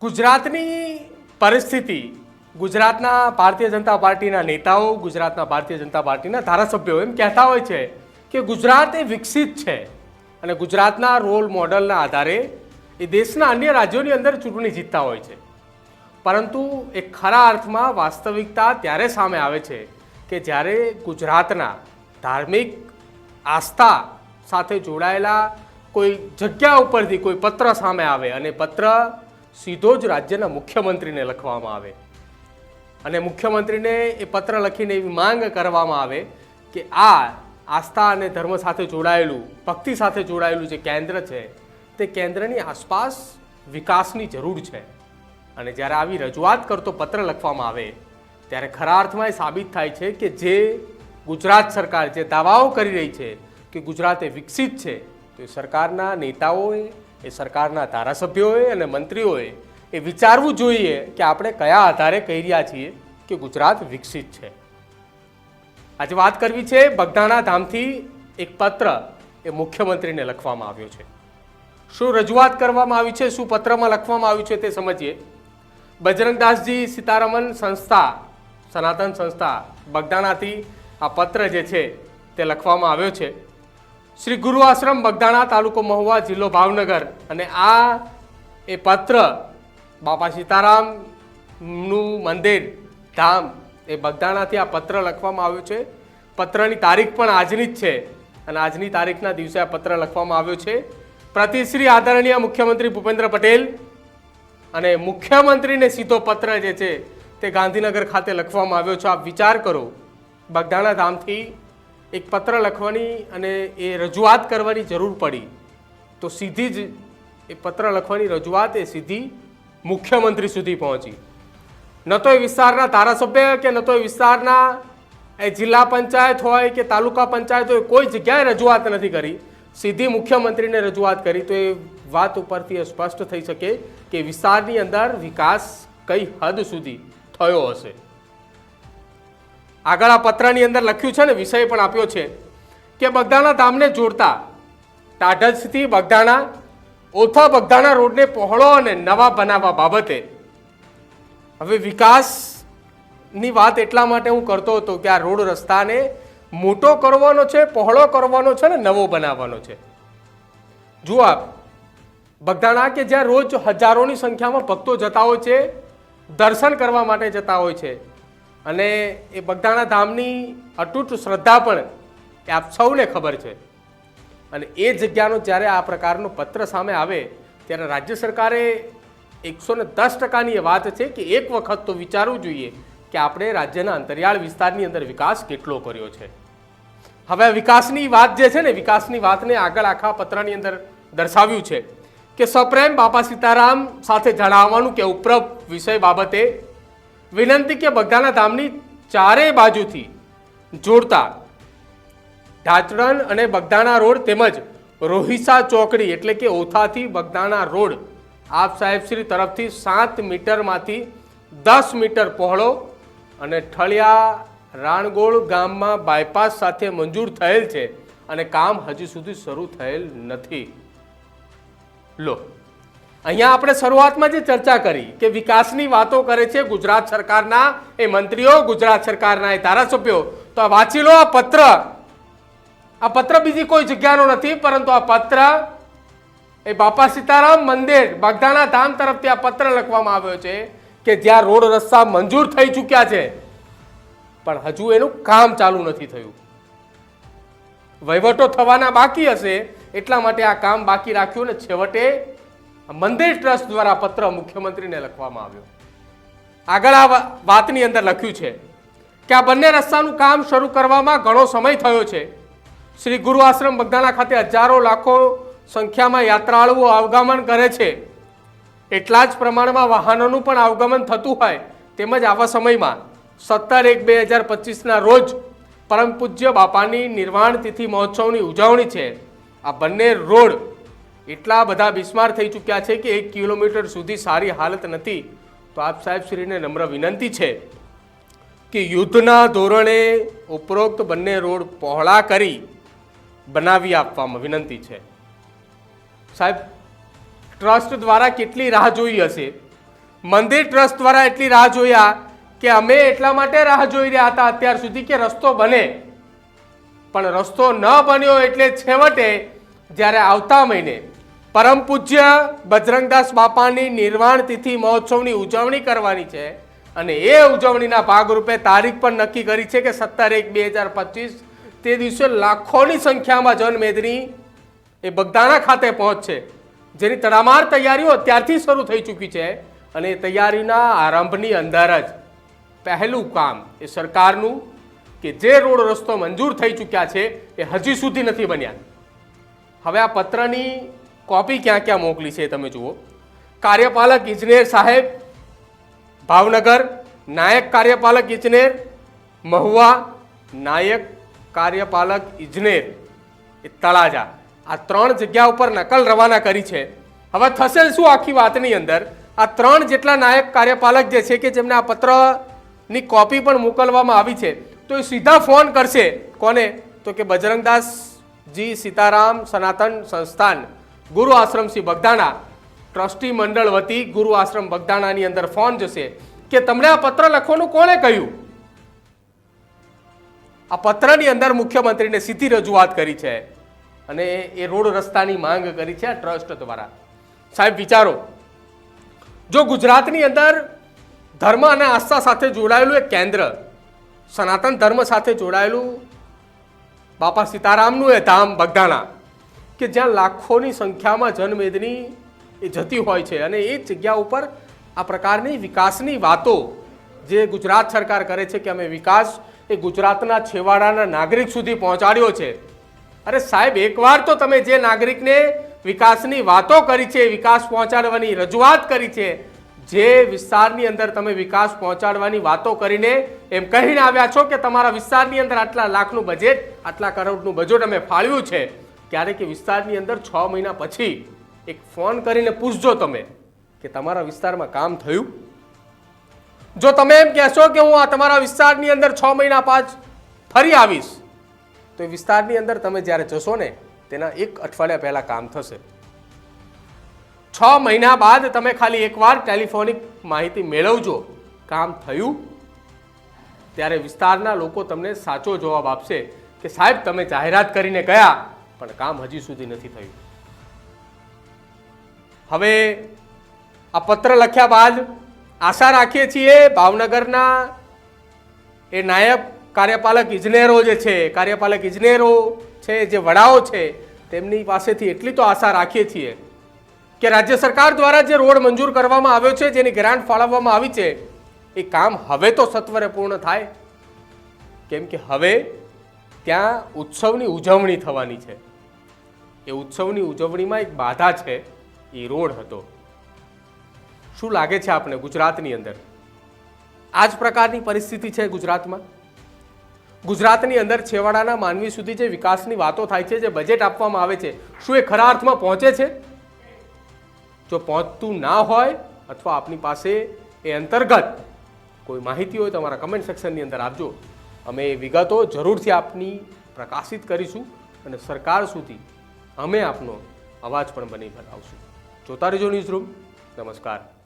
ગુજરાતની પરિસ્થિતિ, ગુજરાતના ભારતીય જનતા પાર્ટીના નેતાઓ, ગુજરાતના ભારતીય જનતા પાર્ટીના ધારાસભ્યો એમ કહેતા હોય છે કે ગુજરાત એ વિકસિત છે અને ગુજરાતના રોલ મોડલના આધારે એ દેશના અન્ય રાજ્યોની અંદર ચૂંટણી જીતતા હોય છે. પરંતુ એ ખરા અર્થમાં વાસ્તવિકતા ત્યારે સામે આવે છે કે જ્યારે ગુજરાતના ધાર્મિક આસ્થા સાથે જોડાયેલા કોઈ જગ્યા ઉપરથી કોઈ પત્ર સામે આવે અને પત્ર સીધો જ રાજ્યના મુખ્યમંત્રીને લખવામાં આવે અને મુખ્યમંત્રીને એ પત્ર લખીને એવી માંગ કરવામાં આવે કે આ આસ્થા અને ધર્મ સાથે જોડાયેલું, ભક્તિ સાથે જોડાયેલું જે કેન્દ્ર છે તે કેન્દ્રની આસપાસ વિકાસની જરૂર છે. અને જ્યારે આવી રજૂઆત કરતો પત્ર લખવામાં આવે ત્યારે ખરા અર્થમાં એ સાબિત થાય છે કે જે ગુજરાત સરકાર જે દાવાઓ કરી રહી છે કે ગુજરાત એ વિકસિત છે, તો એ સરકારના નેતાઓએ, એ સરકારના ધારાસભ્યોએ અને મંત્રીઓએ એ વિચારવું જોઈએ કે આપણે કયા આધારે કહી રહ્યા છીએ કે ગુજરાત વિકસિત છે. આજે વાત કરવી છે બગદાણા ધામથી એક પત્ર એ મુખ્યમંત્રીને લખવામાં આવ્યો છે. શું રજૂઆત કરવામાં આવી છે, શું પત્રમાં લખવામાં આવ્યું છે તે સમજીએ. બજરંગદાસજી સીતારમન સંસ્થા, સનાતન સંસ્થા બગદાણાથી આ પત્ર જે છે તે લખવામાં આવ્યો છે. શ્રી ગુરુ આશ્રમ બગદાણા, તાલુકો મહુવા, જિલ્લો ભાવનગર. અને આ એ પત્ર બાપા સીતારામનું મંદિર ધામ એ બગદાણાથી આ પત્ર લખવામાં આવ્યો છે. પત્રની તારીખ પણ આજની જ છે અને આજની તારીખના દિવસે આ પત્ર લખવામાં આવ્યો છે. પ્રતિશ્રી આદરણીય મુખ્યમંત્રી ભૂપેન્દ્ર પટેલ. અને મુખ્યમંત્રીને સીધો પત્ર જે છે તે ગાંધીનગર ખાતે લખવામાં આવ્યો છે. આપ વિચાર કરો, બગદાણા ધામથી એક પત્ર લખવાની અને એ રજૂઆત કરવાની જરૂર પડી તો સીધી જ એ પત્ર લખવાની રજૂઆત એ સીધી મુખ્યમંત્રી સુધી પહોંચી. ન તો એ વિસ્તારના ધારાસભ્ય કે ન તો એ વિસ્તારના એ જિલ્લા પંચાયત હોય કે તાલુકા પંચાયત હોય, કોઈ જગ્યાએ રજૂઆત નથી કરી, સીધી મુખ્યમંત્રીને રજૂઆત કરી. તો એ વાત ઉપરથી સ્પષ્ટ થઈ શકે કે વિસ્તારની અંદર વિકાસ કઈ હદ સુધી થયો હશે. આગળ આ પત્રની અંદર લખ્યું છે ને, વિષય પણ આપ્યો છે કે બગદાણા ધામને જોડતા ટાઢજથી બગદાણા ઓથા બગદાણા રોડને પહોળો અને નવા બનાવવા બાબતે. હવે વિકાસની વાત એટલા માટે હું કરતો હતો કે આ રોડ રસ્તાને મોટો કરવાનો છે, પહોળો કરવાનો છે ને નવો બનાવવાનો છે. જુઓ આપ, બગદાણા કે જ્યાં રોજ હજારોની સંખ્યામાં ભક્તો જતા હોય છે, દર્શન કરવા માટે જતા હોય છે અને એ બગદાણા ધામની અતૂટ શ્રદ્ધા પણ એ આપ સૌને ખબર છે. અને એ જગ્યાનો જ્યારે આ પ્રકારનો પત્ર સામે આવે ત્યારે રાજ્ય સરકારે 110%ની એ વાત છે કે એક વખત તો વિચારવું જોઈએ કે આપણે રાજ્યના અંતરિયાળ વિસ્તારની અંદર વિકાસ કેટલો કર્યો છે. હવે વિકાસની વાત જે છે ને, વિકાસની વાતને આગળ આખા પત્રની અંદર દર્શાવ્યું છે કે સપ્રેમ બાપા સીતારામ સાથે જણાવવાનું કે ઉપરોક્ત વિષય બાબતે વિનંતી કે બગદાણા ધામની ચારેય બાજુથી જોડતા ઢાચરણ અને બગદાણા રોડ તેમજ રોહિસા ચોકડી એટલે કે ઓથાથી બગદાણા રોડ આપ સાહેબશ્રી તરફથી 7 મીટરમાંથી 10 મીટર પહોળો અને ઠળિયા રાણગોળ ગામમાં બાયપાસ સાથે મંજૂર થયેલ છે અને કામ હજી સુધી શરૂ થયેલ નથી. લો, અહીંયા આપણે શરૂઆતમાં જે ચર્ચા કરી કે વિકાસની વાતો કરે છે ગુજરાત સરકારના એ મંત્રીઓ, ગુજરાત સરકારના એ ધારાસભ્યો, તો આ વાંચી લો. આ પત્ર બીજી કોઈ જગ્યાનો નથી, પરંતુ આ પત્ર એ બાપા સીતારામ મંદિર બગદાણા ધામ તરફથી આ પત્ર લખવામાં આવ્યો છે કે જ્યાં રોડ રસ્તા મંજૂર થઈ ચૂક્યા છે પણ હજુ એનું કામ ચાલુ નથી થયું. વહીવટો થવાના બાકી હશે એટલા માટે આ કામ બાકી રાખ્યું ને છેવટે મંદિર ટ્રસ્ટ દ્વારા પત્ર મુખ્યમંત્રીને લખવામાં આવ્યો. આગળ આ વાતની અંદર લખ્યું છે કે આ બંને રસ્તાનું કામ શરૂ કરવામાં ઘણો સમય થયો છે. શ્રી ગુરુ આશ્રમ બગદાણા ખાતે હજારો લાખો સંખ્યામાં યાત્રાળુઓ આવગમન કરે છે. એટલા જ પ્રમાણમાં વાહનોનું પણ આવગમન થતું હોય. તેમજ આવા સમયમાં 17/1/2025ના રોજ પરમ પૂજ્ય બાપાની નિર્વાણ તિથિ મહોત્સવની ઉજવણી છે. આ બંને રોડ એટલા બધા બિસ્માર થઈ ચૂક્યા છે કે 1 કિલોમીટર સુધી સારી હાલત નથી. તો આપ સાહેબશ્રીને નમ્ર વિનંતી છે કે યુદ્ધના ધોરણે ઉપરોક્ત બંને રોડ પહોળા કરી બનાવી આપવામાં વિનંતી છે. સાહેબ, ટ્રસ્ટ દ્વારા કેટલી રાહ જોઈ હશે મંદિર ટ્રસ્ટ દ્વારા એટલી રાહ જોયા કે અમે એટલા માટે રાહ જોઈ રહ્યા હતા અત્યાર સુધી કે રસ્તો બને, પણ રસ્તો ન બન્યો એટલે છેવટે જ્યારે આવતા મહિને પરમ પૂજ્ય બજરંગદાસ બાપાની નિર્વાણ તિથિ મહોત્સવની ઉજવણી કરવાની છે અને એ ઉજવણીના ભાગરૂપે તારીખ પણ નક્કી કરી છે કે 17/1/2025 તે દિવસે લાખોની સંખ્યામાં જનમેદની એ બગદાણા ખાતે પહોંચશે, જેની તડામાર તૈયારીઓ અત્યારથી શરૂ થઈ ચૂકી છે અને તૈયારીના આરંભની અંદર જ પહેલું કામ એ સરકારનું કે જે રોડ રસ્તો મંજૂર થઈ ચૂક્યા છે એ હજી સુધી નથી બન્યા. હવે આ પત્રની કોપી ક્યાં ક્યાં મોકલી છે તમે જુઓ. કાર્યપાલક ઇજનેર સાહેબ ભાવનગર, નાયક કાર્યપાલક ઇજનેર મહુવા, નાયક કાર્યપાલક ઇજનેર એ તળાજા, આ 3 જગ્યા ઉપર નકલ રવાના કરી છે. હવે થશે શું આખી વાતની અંદર, આ 3 જેટલા નાયક કાર્યપાલક જે છે કે જેમને આ પત્રની કોપી પણ મોકલવામાં આવી છે, તો એ સીધા ફોન કરશે કોને, તો કે બજરંગદાસજી સીતારામ સનાતન સંસ્થાન ગુરુ આશ્રમ શ્રી બગદાણા ટ્રસ્ટી મંડળ વતી ગુરુ આશ્રમ બગદાણાની અંદર ફોન જશે કે તમને આ પત્ર લખવાનું કોણે કહ્યું. આ પત્રની અંદર મુખ્યમંત્રીને સીધી રજૂઆત કરી છે અને એ રોડ રસ્તાની માંગ કરી છે આ ટ્રસ્ટ દ્વારા. સાહેબ વિચારો, જો ગુજરાતની અંદર ધર્મ અને આસ્થા સાથે જોડાયેલું એક કેન્દ્ર, સનાતન ધર્મ સાથે જોડાયેલું બાપા સીતારામનું એ ધામ બગદાણા કે જ્યાં લાખોની સંખ્યામાં જનમેદની એ જતી હોય છે અને એ જગ્યા ઉપર આ પ્રકારની વિકાસની વાતો જે ગુજરાત સરકાર કરે છે કે અમે વિકાસ એ ગુજરાતના છેવાડાના નાગરિક સુધી પહોંચાડ્યો છે. અરે સાહેબ, એકવાર તો તમે જે નાગરિકને વિકાસની વાતો કરી છે, વિકાસ પહોંચાડવાની રજૂઆત કરી છે, જે વિસ્તારની અંદર તમે વિકાસ પહોંચાડવાની વાતો કરીને એમ કહીને આવ્યા છો કે તમારા વિસ્તારની અંદર આટલા લાખનું બજેટ, આટલા કરોડનું બજેટ અમે ફાળવ્યું છે, ત્યારે કે વિસ્તારની અંદર 6 મહિના પછી એક ફોન કરીને પૂછજો તમે કે તમારા વિસ્તારમાં કામ થયું. જો તમે એમ કહેશો કે હું આ તમારા વિસ્તારની અંદર 6 મહિના બાદ ફરી આવીશ, તો એ વિસ્તારની અંદર તમે જ્યારે જશો ને તેના 1 અઠવાડિયા પહેલા કામ થશે. 6 મહિના બાદ તમે ખાલી એકવાર ટેલિફોનિક માહિતી મેળવજો કામ થયું, ત્યારે વિસ્તારના લોકો તમને સાચો જવાબ આપશે કે સાહેબ તમે જાહેરાત કરીને ગયા પણ કામ હજી સુધી નથી થયું. હવે આ પત્ર લખ્યા બાદ આશા રાખીએ છીએ ભાવનગરના એ નાયબ કાર્યપાલક ઇજનેરો જે છે, કાર્યપાલક ઇજનેરો છે, જે વડાઓ છે, તેમની પાસેથી એટલી તો આશા રાખીએ છીએ કે રાજ્ય સરકાર દ્વારા જે રોડ મંજૂર કરવામાં આવ્યો છે, જેની ગ્રાન્ટ ફાળવવામાં આવી છે, એ કામ હવે તો સત્વરે પૂર્ણ થાય. કેમ કે હવે ત્યાં ઉત્સવની ઉજવણી થવાની છે. એ ઉત્સવની ઉજવણીમાં એક બાધા છે, એ રોડ હતો. શું લાગે છે આપણે ગુજરાતની અંદર આ જ પ્રકારની પરિસ્થિતિ છે ગુજરાતમાં? ગુજરાતની અંદર છેવાડાના માનવી સુધી જે વિકાસની વાતો થાય છે, જે બજેટ આપવામાં આવે છે, શું એ ખરા અર્થમાં પહોંચે છે? જો પહોંચતું ના હોય અથવા આપની પાસે એ અંતર્ગત કોઈ માહિતી હોય તો અમારા કમેન્ટ સેક્શનની અંદર આપજો. અમે એ વિગતો જરૂરથી આપની પ્રકાશિત કરીશું અને સરકાર સુધી અમે આપનો અવાજ પણ બની બનાવશું. જોતા રહેજો ન્યૂઝરૂમ. નમસ્કાર.